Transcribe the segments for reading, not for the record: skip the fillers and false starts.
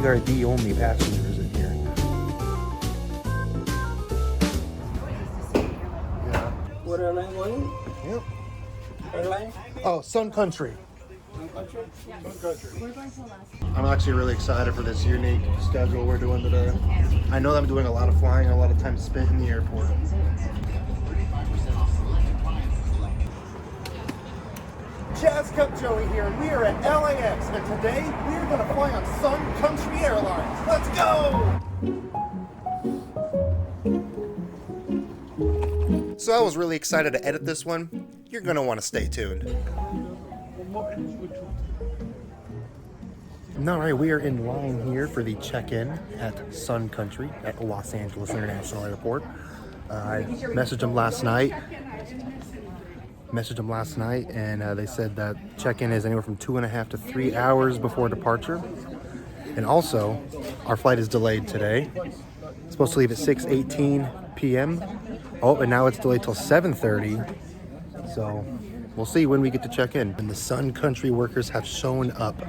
we are the only passengers in here. Yeah. What airline were you? Yep. Airline? Oh, Sun Country. Sun Country? Sun Country. I'm actually really excited for this unique schedule we're doing today. I know that I'm doing a lot of flying, a lot of time spent in the airport. Jazz Cup Joey here, and we are at LAX, and today we are going to fly on Sun Country Airlines. Let's go! So I was really excited to edit this one. You're going to want to stay tuned. Alright, we are in line here for the check-in at Sun Country at Los Angeles International Airport. I messaged them last night. And they said that check-in is anywhere from 2.5 to 3 hours before departure. And also, our flight is delayed today. It's supposed to leave at 6:18 p.m. Oh, and now it's delayed till 7:30. So we'll see when we get to check in. And the Sun Country workers have shown up.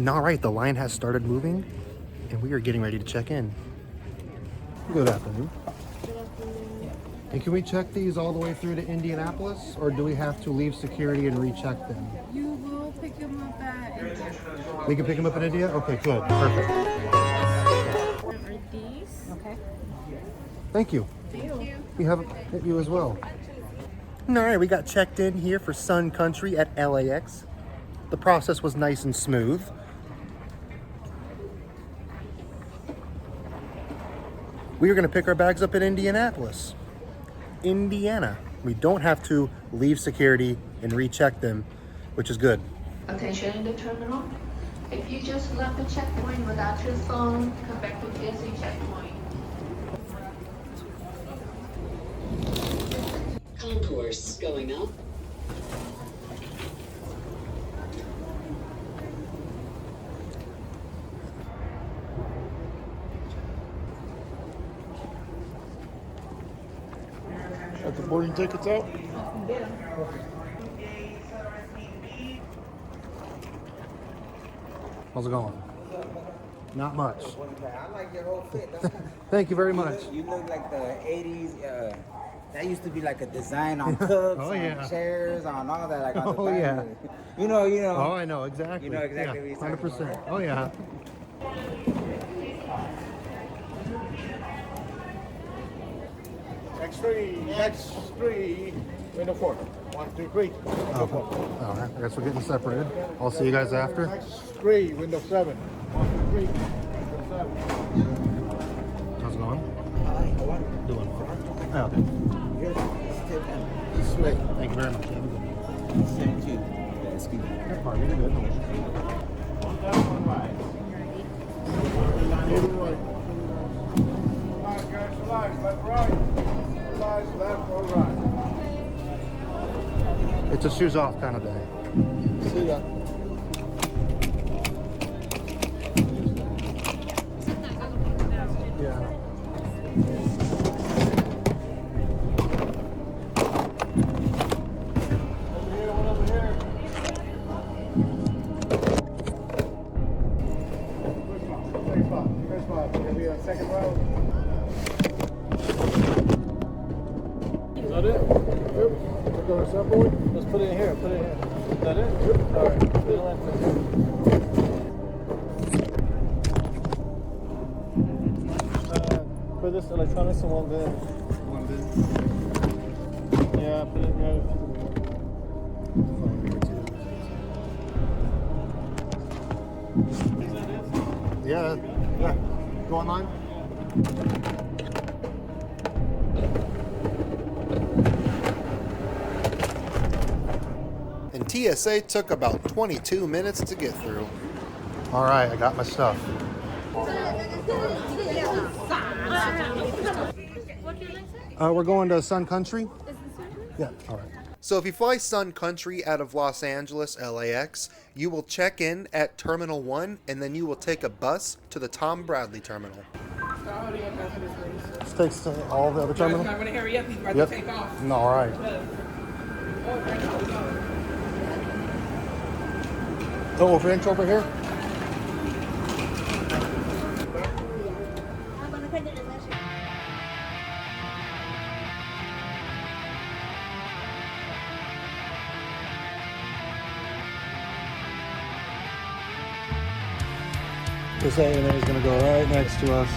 All right, the line has started moving, and we are getting ready to check in. Good afternoon. And can we check these all the way through to Indianapolis, or do we have to leave security and recheck them? You will pick them up at India. We can pick them up in India? Okay, good. Perfect. Are these? Okay. Thank you. Thank you. We have you as well. All right, we got checked in here for Sun Country at LAX. The process was nice and smooth. We are going to pick our bags up in Indianapolis, Indiana. We don't have to leave security and recheck them, which is good. Attention in the terminal. If you just left the checkpoint without your phone, come back to TSA checkpoint. Concourse going up. Got the boarding tickets out? How's it going? Not much. I like your whole fit. Thank you very much. You look like the 80s. That used to be like a design on cups, Oh, yeah. on chairs, on all that. Like on the Oh, back. yeah. You know. Oh, I know, exactly. You know exactly what Yeah, you're talking 100%. about, Oh, yeah. X3, window 4. 1, 2, 3. Oh, I guess we're getting separated. I'll see you guys after. X3, window 7. 1, 2, 3. Window 7. How's it going? Doing well. Oh, okay. Sweet. Thank you very much. Have a good one. Thank you. Excuse me. You're fine. You're good. Left, right. Left or right. It's a shoes off kind of day. See ya. Yeah. Over here, one over here. First spot. First spot. Gonna be a second row. Is that it? Yep. We're going to separate. Let's put it in here. Put it in here. Is that it? Yep. All right. Put it in. Put this electronics in one bin. One bin? Yeah, put it in here. Yeah. Yeah. Go online. And TSA took about 22 minutes to get through. All right, I got my stuff. We're going to Sun Country. Yeah, all right. So if you fly Sun Country out of Los Angeles, LAX, you will check in at Terminal 1, and then you will take a bus to the Tom Bradley Terminal. This takes to all the other terminals? I'm going to hurry up. He's about to take off. No, all right. Oh, French over here? This ANA is going to go right next to us.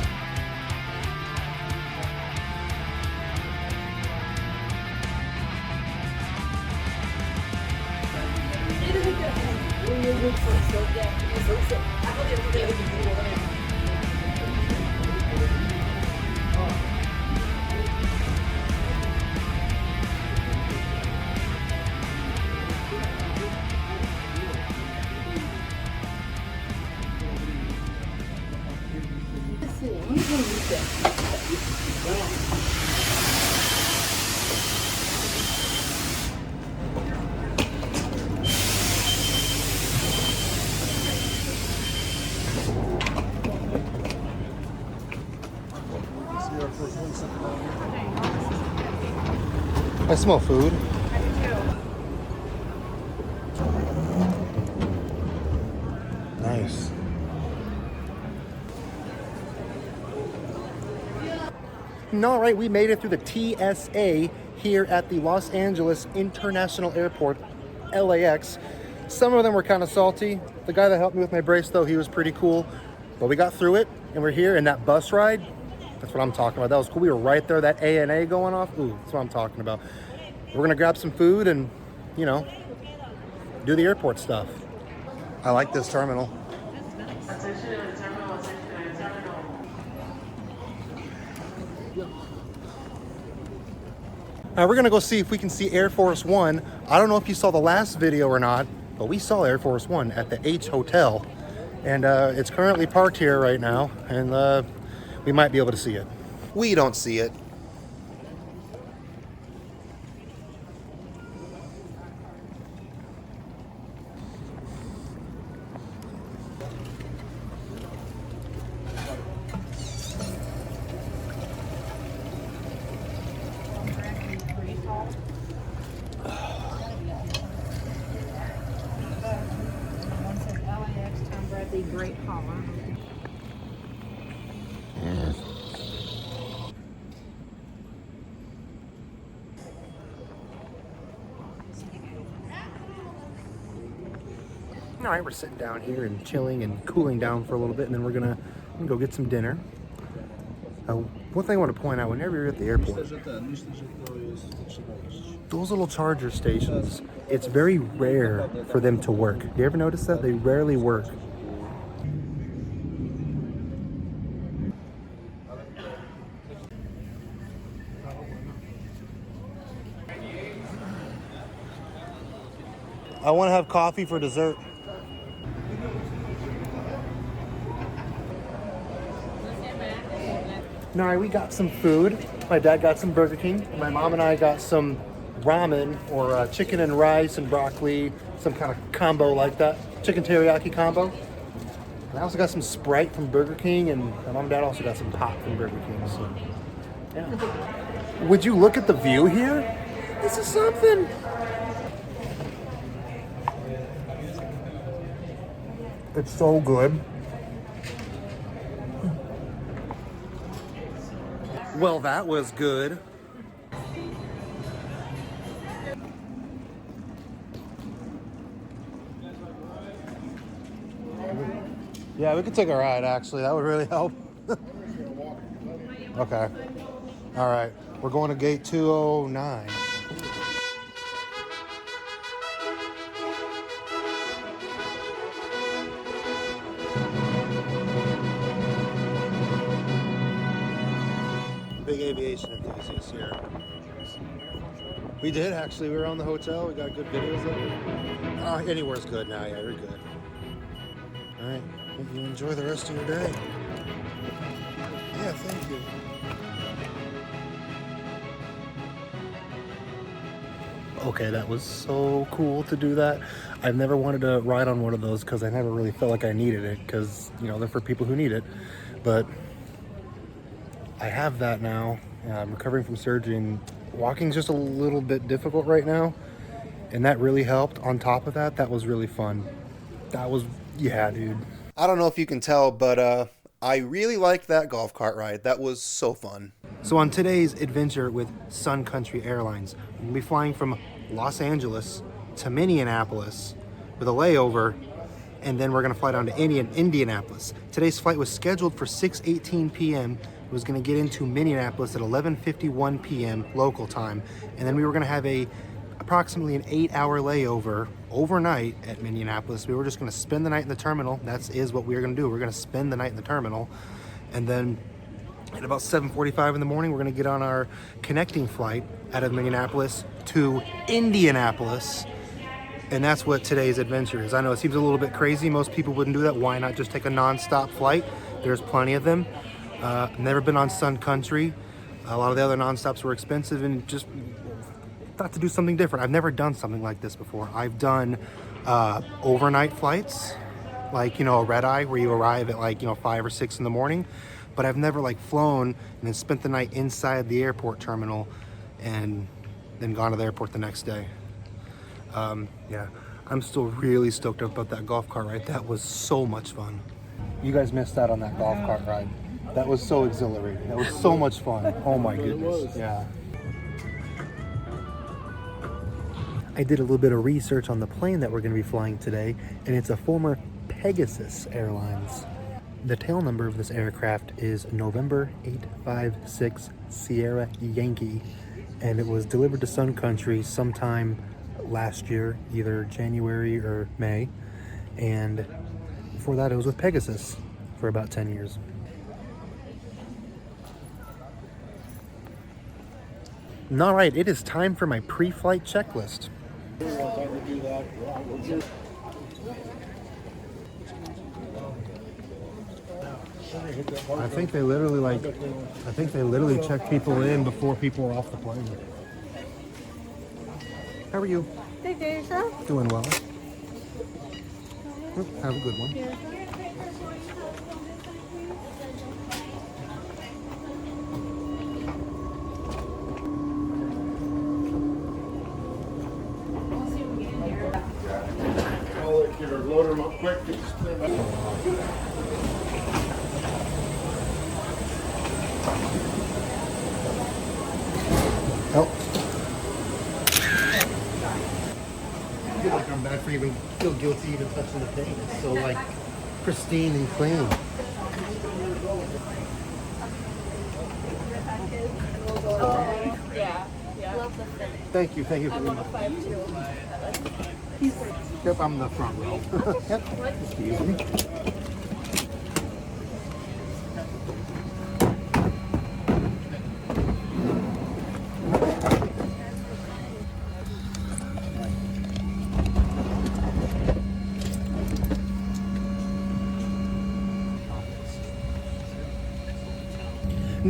I smell food. Nice. All right, we made it through the TSA here at the Los Angeles International Airport, LAX. Some of them were kind of salty. The guy that helped me with my brace, though, he was pretty cool. But we got through it, and we're here. And that bus ride, that's what I'm talking about. That was cool. We were right there, that ANA going off. Ooh, that's what I'm talking about. We're gonna grab some food and, you know, do the airport stuff. I like this terminal. Now we're gonna go see if we can see Air Force One. I don't know if you saw the last video or not, but we saw Air Force One at the H Hotel. And it's currently parked here right now, and we might be able to see it. We don't see it. Great Holler. All right, we're sitting down here and chilling and cooling down for a little bit, and then we're gonna go get some dinner. One thing I want to point out, whenever you're at the airport, those little charger stations, it's very rare for them to work. Do you ever notice that? They rarely work. I want to have coffee for dessert. All right, we got some food. My dad got some Burger King. My mom and I got some ramen, or chicken and rice and broccoli, some kind of combo like that. Chicken teriyaki combo. And I also got some Sprite from Burger King, and my mom and dad also got some pop from Burger King. So, yeah. Would you look at the view here? This is something. It's so good. Well, that was good. Yeah, we could take a ride, actually. That would really help. Okay. All right. We're going to gate 209. Big aviation enthusiasts here. We did, actually. We were on the hotel. We got good videos of it. Anywhere's good now. Yeah, you're good. All right. Hope you enjoy the rest of your day. Yeah, thank you. Okay, that was so cool to do that. I've never wanted to ride on one of those because I never really felt like I needed it, because, you know, they're for people who need it. But I have that now. I'm recovering from surgery, and walking's just a little bit difficult right now, and that really helped. On top of that, that was really fun. That was, yeah, dude. I don't know if you can tell, but I really liked that golf cart ride. That was so fun. So on today's adventure with Sun Country Airlines, we'll be flying from Los Angeles to Minneapolis with a layover, and then we're gonna fly down to Indianapolis. Today's flight was scheduled for 6:18 p.m. It was gonna get into Minneapolis at 11:51 p.m. local time, and then we were gonna have approximately an 8-hour layover overnight at Minneapolis. We were just gonna spend the night in the terminal. That is what we were gonna do. We're gonna spend the night in the terminal, and then at about 7:45 in the morning, we're gonna get on our connecting flight out of Minneapolis to Indianapolis. And that's what today's adventure is. I know it seems a little bit crazy. Most people wouldn't do that. Why not just take a non-stop flight? There's plenty of them. Never been on Sun Country. A lot of the other non-stops were expensive, and just thought to do something different. I've never done something like this before. I've done overnight flights, like, a red-eye where you arrive at 5 or 6 in the morning. But I've never flown and then spent the night inside the airport terminal and then gone to the airport the next day. Yeah, I'm still really stoked up about that golf cart ride. That was so much fun. You guys missed out on that golf cart ride. That was so exhilarating. That was so much fun. Oh my goodness. Yeah. I did a little bit of research on the plane that we're going to be flying today, and it's a former Pegasus Airlines. The tail number of this aircraft is November 856 Sierra Yankee, and it was delivered to Sun Country sometime last year, either January or May, and before that it was with Pegasus for about 10 years. All right, it is time for my pre-flight checklist. I think they literally check people in before people are off the plane. How are you? Good day, yourself? Doing well. Have a good one. Load them up quick. Oh. I feel like I'm bad for even feel guilty even touching the paint. It's so pristine and clean. Thank you. I'm on the 5-2. Yep, I'm the front row. Yep. Excuse me.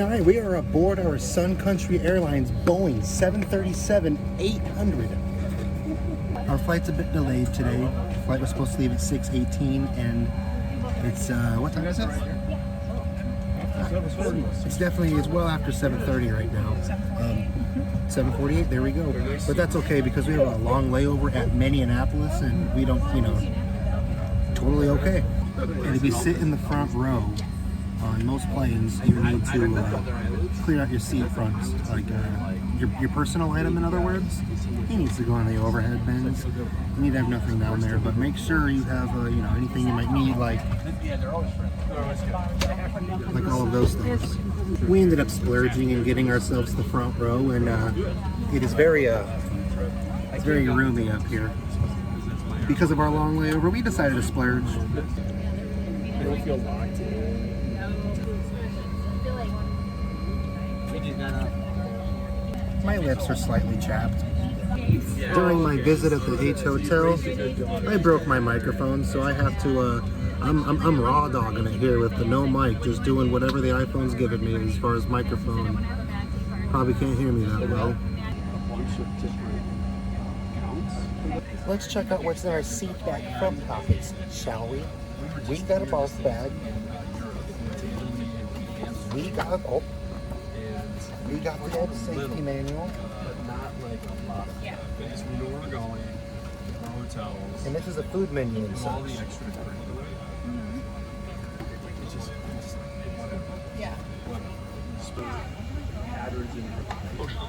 All right, we are aboard our Sun Country Airlines Boeing 737-800. Our flight's a bit delayed today. The flight was supposed to leave at 6:18, and it's, what time is it? It's well after 7:30 right now. 7:48, there we go. But that's okay because we have a long layover at Minneapolis, and we don't, totally okay. And if you sit in the front row, on most planes, you need to clear out your seat fronts, your personal item, in other words. He needs to go on the overhead bins. You need to have nothing down there, but make sure you have, anything you might need, like all of those things. We ended up splurging and getting ourselves the front row, and it is very roomy up here. Because of our long layover, we decided to splurge. You don't feel locked in. My lips are slightly chapped. During my visit at the H Hotel, I broke my microphone, so I have to, I'm raw dogging it here with the no mic, just doing whatever the iPhone's giving me as far as microphone. Probably can't hear me that well. Let's check out what's in our seat back front pockets, shall we? We got a golf bag. We got the old safety manual. But not like a lot of things. We know where we're going. And this is a food menu and such.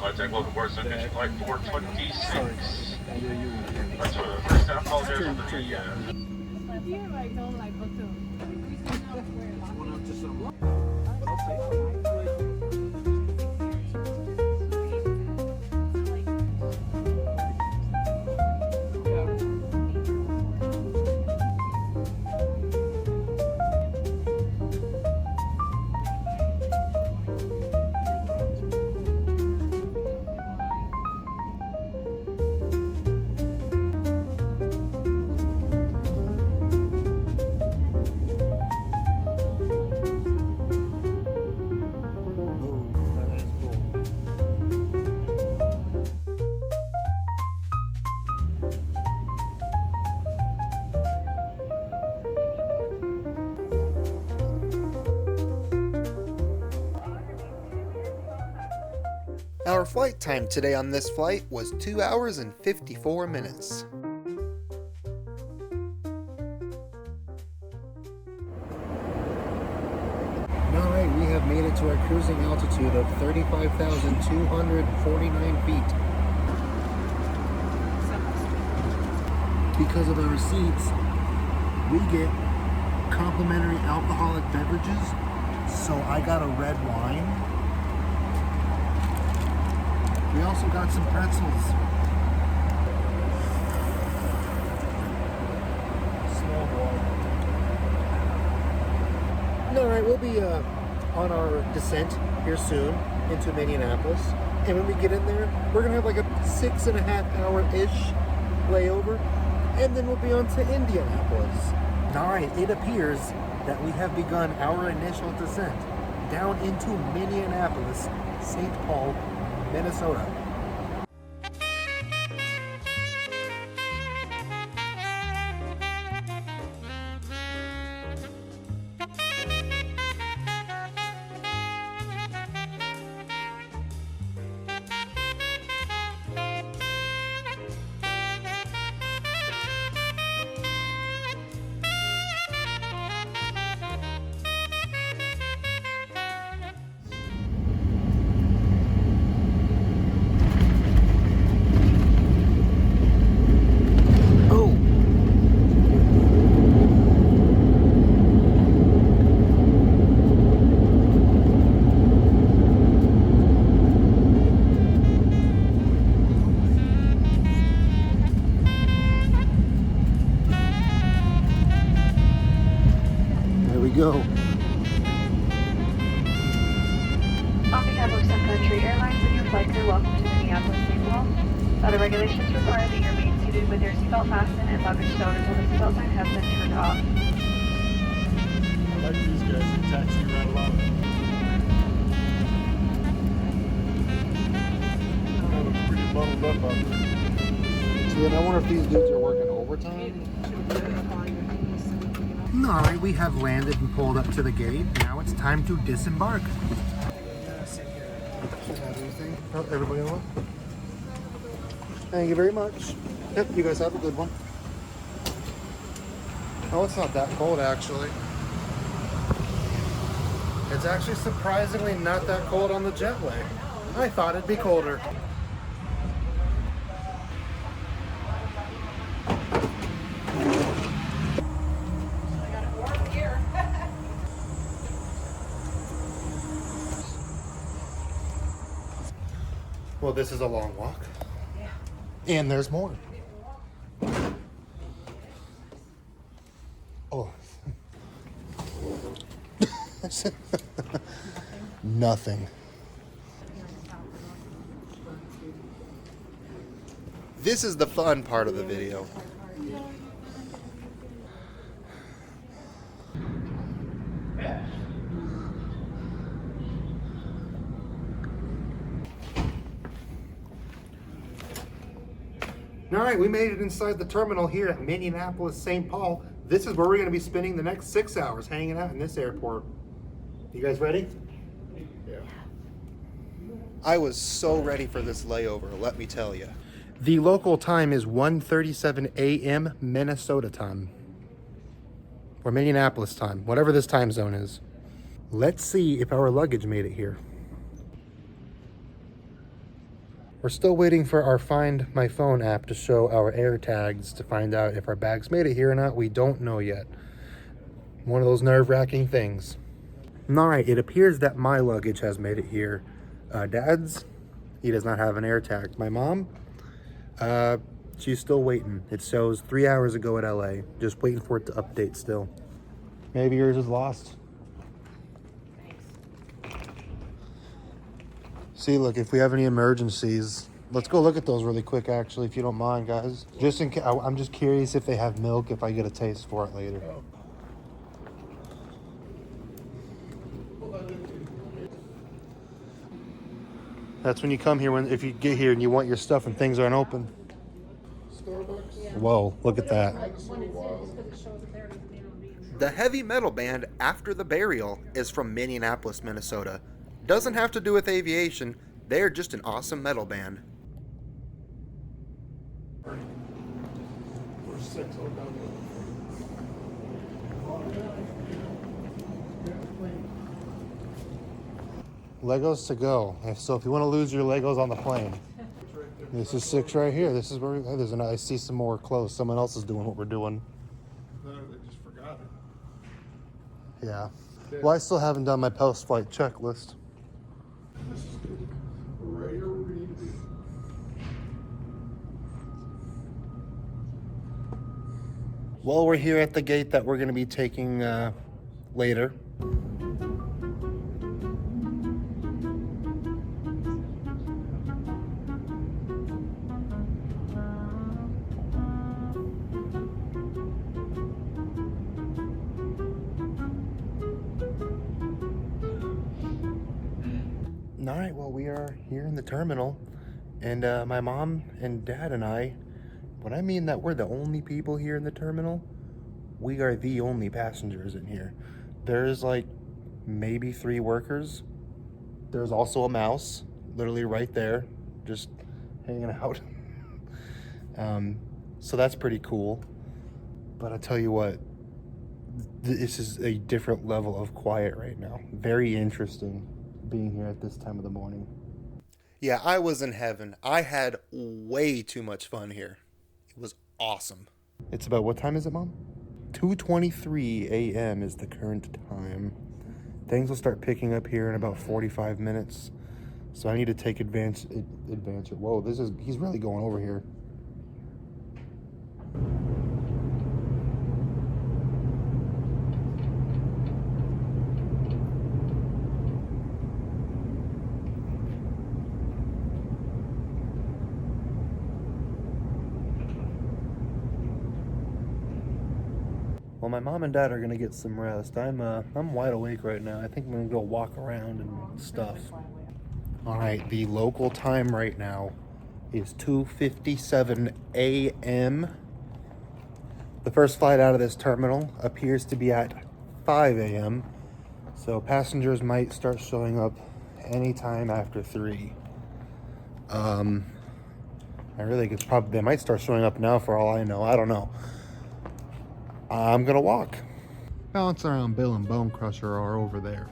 Contact local board, Sun Country Flight 426. That's for the first staff call there for the Our flight time today on this flight was 2 hours and 54 minutes. Alright, we have made it to our cruising altitude of 35,249 feet. Because of our seats, we get complimentary alcoholic beverages. So I got a red wine. We also got some pretzels. Small boy. Alright, we'll be on our descent here soon into Minneapolis. And when we get in there, we're going to have like a 6.5 hour-ish layover. And then we'll be on to Indianapolis. Alright, it appears that we have begun our initial descent down into Minneapolis, St. Paul, Minnesota. Go. On behalf of Sun Country Airlines and your flight crew, welcome to Minneapolis, St. Paul. Other regulations require that you remain seated with your seatbelt fastened and luggage stowed until the seatbelt sign has been turned off. I like these guys that taxi right along. Kind of pretty bundled up out there. See, and I wonder if these dudes are working overtime. Alright, we have landed and pulled up to the gate. Now it's time to disembark. Oh, everybody on? Thank you very much. Yep, you guys have a good one. Oh, it's not that cold actually. It's actually surprisingly not that cold on the jetway. I thought it'd be colder. Well, this is a long walk. Yeah. And there's more. Oh. Nothing. This is the fun part of the video. All right, we made it inside the terminal here at Minneapolis, St. Paul. This is where we're going to be spending the next 6 hours hanging out in this airport. You guys ready? Yeah. I was so ready for this layover, let me tell you. The local time is 1:37 a.m. Minnesota time. Or Minneapolis time, whatever this time zone is. Let's see if our luggage made it here. We're still waiting for our Find My Phone app to show our air tags to find out if our bags made it here or not. We don't know yet. One of those nerve-wracking things. All right, it appears that my luggage has made it here. Dad's, he does not have an air tag. My mom, she's still waiting. It shows 3 hours ago at LA. Just waiting for it to update still. Maybe yours is lost. See, look, if we have any emergencies, let's go look at those really quick, actually, if you don't mind, guys. Just in case, I'm just curious if they have milk, if I get a taste for it later. That's when you come here, if you get here and you want your stuff and things aren't open. Whoa, look at that. The heavy metal band After the Burial is from Minneapolis, Minnesota. Doesn't have to do with aviation. They're just an awesome metal band. Legos to go. So if you want to lose your Legos on the plane, this is 6 right here. This is where I see some more clothes. Someone else is doing what we're doing. No, they just forgot it. Yeah. Well, I still haven't done my post-flight checklist. Well, we're here at the gate that we're going to be taking later. All right, well, we are here in the terminal, and my mom and dad and I, when I mean that we're the only people here in the terminal, we are the only passengers in here. There's like maybe 3 workers. There's also a mouse, literally right there, just hanging out. So that's pretty cool. But I tell you what, this is a different level of quiet right now. Very interesting being here at this time of the morning. Yeah, I was in heaven. I had way too much fun here. It was awesome. It's about, what time is it, Mom? 2:23 a.m. is the current time. Things will start picking up here in about 45 minutes. So I need to take advantage. Whoa, he's really going over here. Well, my mom and dad are gonna get some rest. I'm wide awake right now. I think I'm gonna go walk around and stuff. All right, the local time right now is 2:57 a.m. The first flight out of this terminal appears to be at 5 a.m. So passengers might start showing up anytime after 3. I really think they might start showing up now for all I know. I don't know. I'm gonna walk. Balance around Bill and Bone Crusher are over there.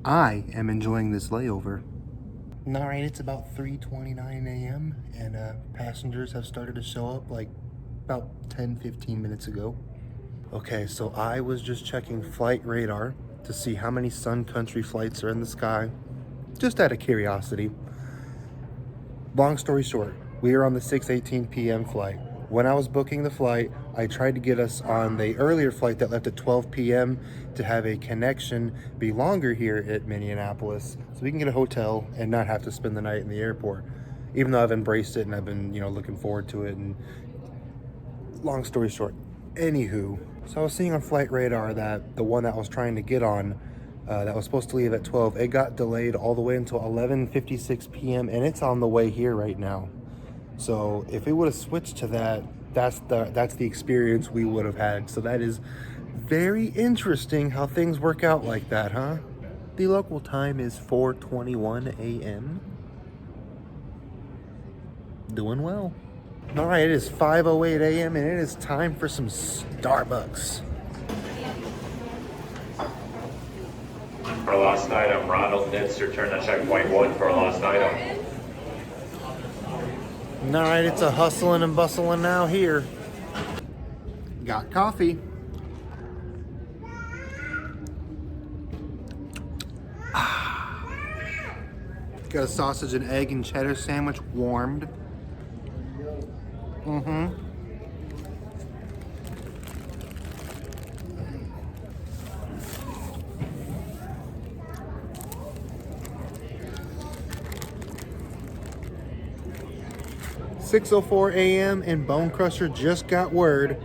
I am enjoying this layover. All right, it's about 3:29 a.m. and passengers have started to show up like about 10-15 minutes ago. Okay, so I was just checking flight radar to see how many Sun Country flights are in the sky, just out of curiosity. Long story short, we are on the 6:18 p.m. flight. When I was booking the flight, I tried to get us on the earlier flight that left at 12 p.m. to have a connection be longer here at Minneapolis so we can get a hotel and not have to spend the night in the airport. Even though I've embraced it and I've been, looking forward to it. And long story short, anywho, so I was seeing on flight radar that the one that I was trying to get on that was supposed to leave at 12, it got delayed all the way until 11:56 p.m. and it's on the way here right now. So if it would have switched to that, that's the experience we would have had. So that is very interesting how things work out like that, huh? The local time is 4:21 a.m. Doing well. All right, it is 5:08 a.m. and it is time for some Starbucks. For lost item, Ronald Nitz, return to checkpoint 1 for a lost item. All right, it's a hustling and bustling now here. Got coffee. Got a sausage and egg and cheddar sandwich warmed. Mm-hmm. .6:04 a.m. and Bone Crusher just got word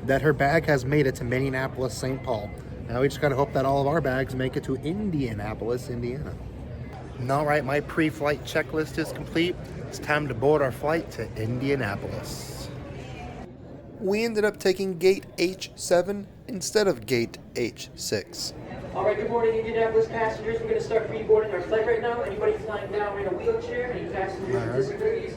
that her bag has made it to Minneapolis, St. Paul. Now we just gotta hope that all of our bags make it to Indianapolis, Indiana. All right, my pre-flight checklist is complete. It's time to board our flight to Indianapolis. We ended up taking gate H7 instead of gate H6. All right, good morning, Indianapolis passengers. We're going to start pre-boarding our flight right now. Anybody flying down in a wheelchair, any passengers with disabilities,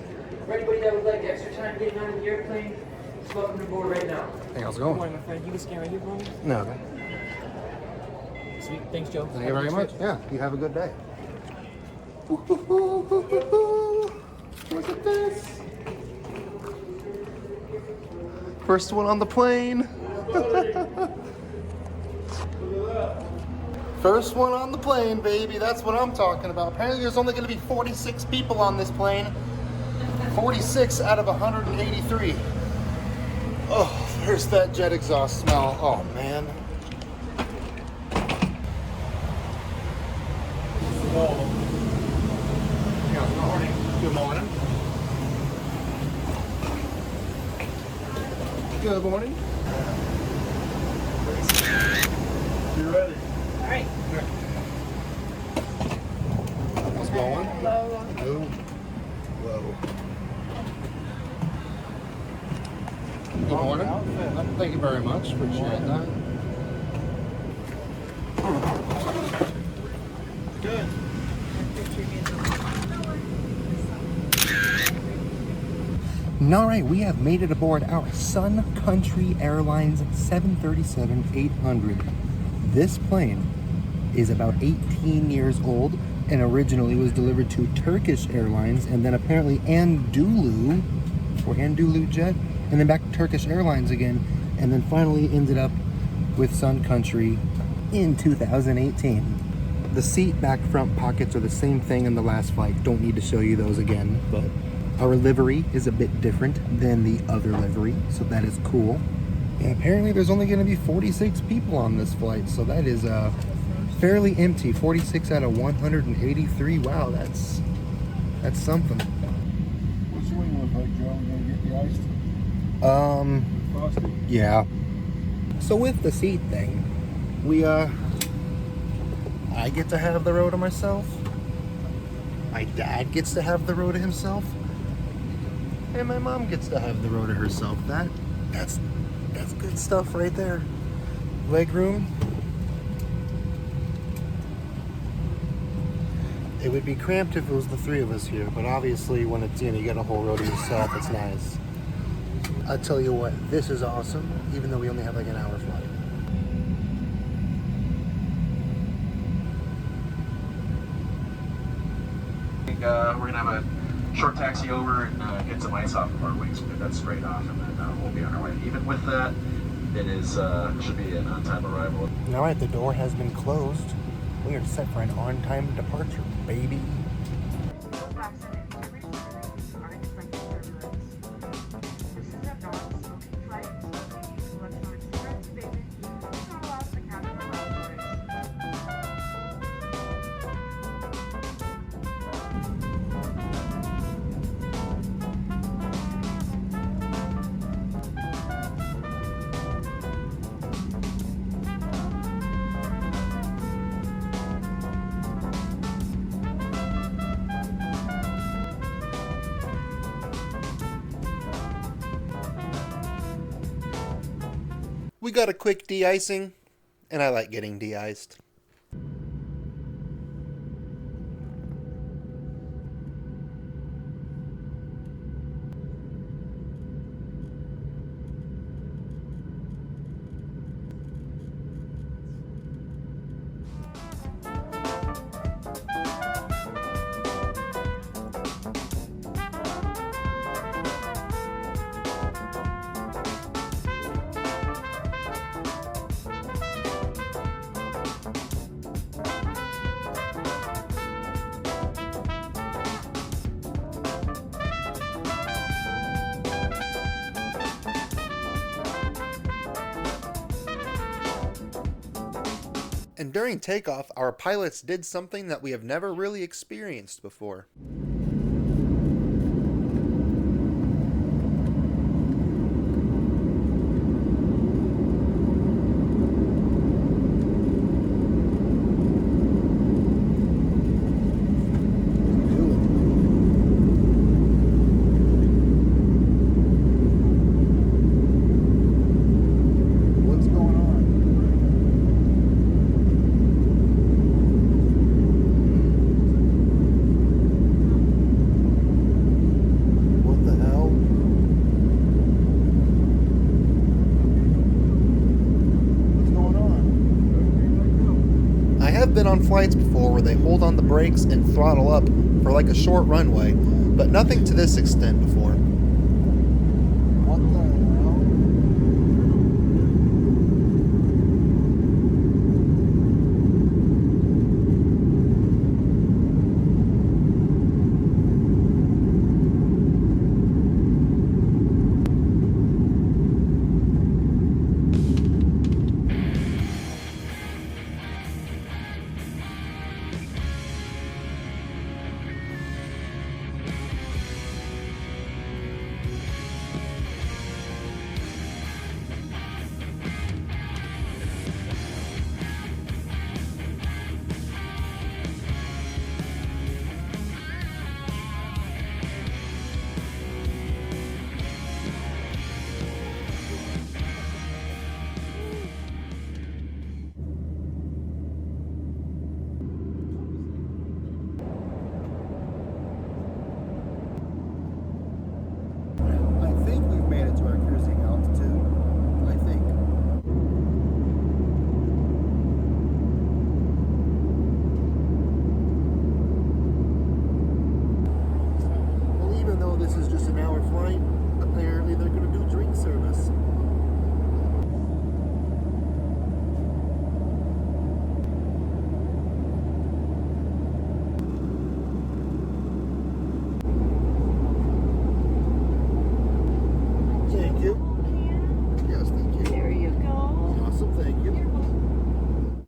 or anybody that would like extra time getting out of the airplane, is welcome to board right now. Hey, how's it going? Good morning, my friend. You can scan right here for me? No. Sweet. Thanks, Joe. Thank you very much. Yeah, you have a good day. Look at this. First one on the plane. First one on the plane, baby. That's what I'm talking about. Apparently there's only going to be 46 people on this plane. 46 out of 183. Oh, there's that jet exhaust smell. Oh, man. Good morning. Good morning. You ready? All right. What's going? Low. Whoa. Good morning. Thank you very much. Appreciate that. Good. All right, we have made it aboard our Sun Country Airlines 737-800. This plane is about 18 years old and originally was delivered to Turkish Airlines and then apparently Anadolu Jet and then back to Turkish Airlines again and then finally ended up with Sun Country in 2018. The seat back front pockets are the same thing in the last flight. Don't need to show you those again, but our livery is a bit different than the other livery, so that is cool. And apparently there's only going to be 46 people on this flight, so that is fairly empty. 46 out of 183. Wow, that's something. What's the wing look like, Joe? We gonna get the ice? Frosty? Yeah. So with the seat thing, I get to have the row to myself. My dad gets to have the row to himself. And my mom gets to have the row to herself. That's good stuff right there. Leg room. It would be cramped if it was the three of us here, but obviously when it's, you get a whole row to yourself, it's nice. I'll tell you what, this is awesome, even though we only have like an hour flight. we're gonna have a short taxi over and get some ice off of our wings. We'll get that sprayed off, and then we'll be on our way. Even with that, it is should be an on-time arrival. All right, the door has been closed. We are set for an on-time departure, baby. We got a quick de-icing, and I like getting de-iced. And during takeoff, our pilots did something that we have never really experienced before. Been on flights before where they hold on the brakes and throttle up for like a short runway, but nothing to this extent before. What the hell?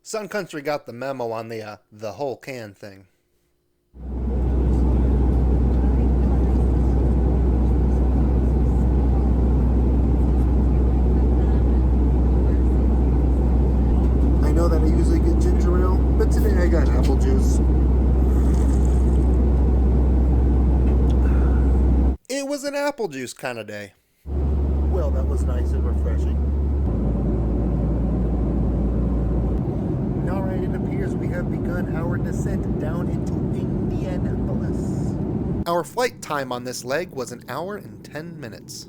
Sun Country got the memo on the whole can thing. I know that I usually get ginger ale, but today I got apple juice. It was an apple juice kind of day. Well, that was nice and refreshing. Alright, it appears we have begun our descent down into Indianapolis. Our flight time on this leg was 1 hour and 10 minutes.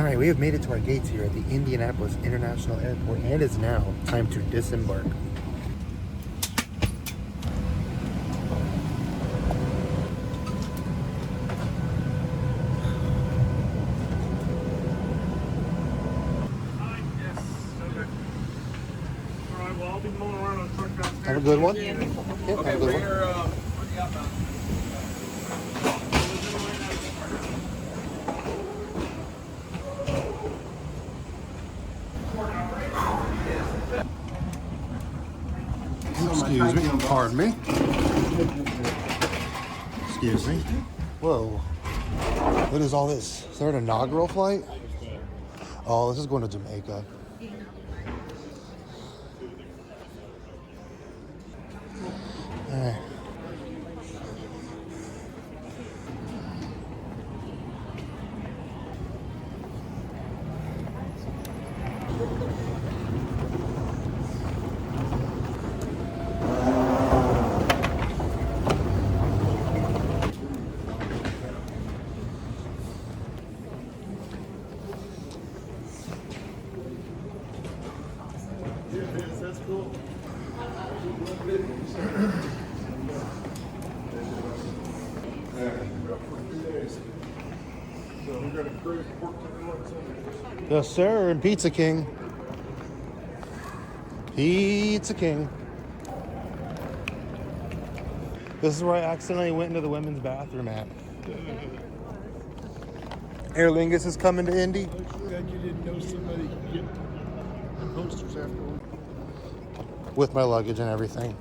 All right, we have made it to our gates here at the Indianapolis International Airport, and it's now time to disembark. Have a good one. Yeah, have a good one. Excuse me. Pardon me. Excuse me. Whoa. What is all this? Is there an inaugural flight? Oh, this is going to Jamaica. All right. That's cool. Yes, sir. And Pizza King. Pizza King. This is where I accidentally went into the women's bathroom at. Aer Lingus is coming to Indy. Glad you didn't know somebody could get the posters afterward. With my luggage and everything.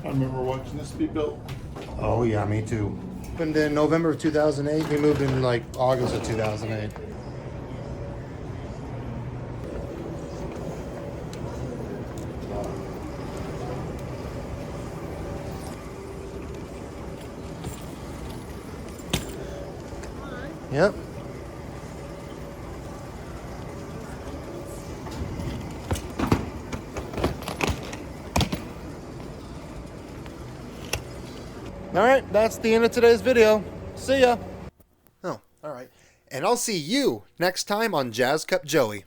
I remember watching this be built. Oh yeah, me too. Opened in November of 2008. We moved in like August of 2008. Yep. All right, that's the end of today's video. See ya. Oh, all right. And I'll see you next time on Jazz Cup Joey.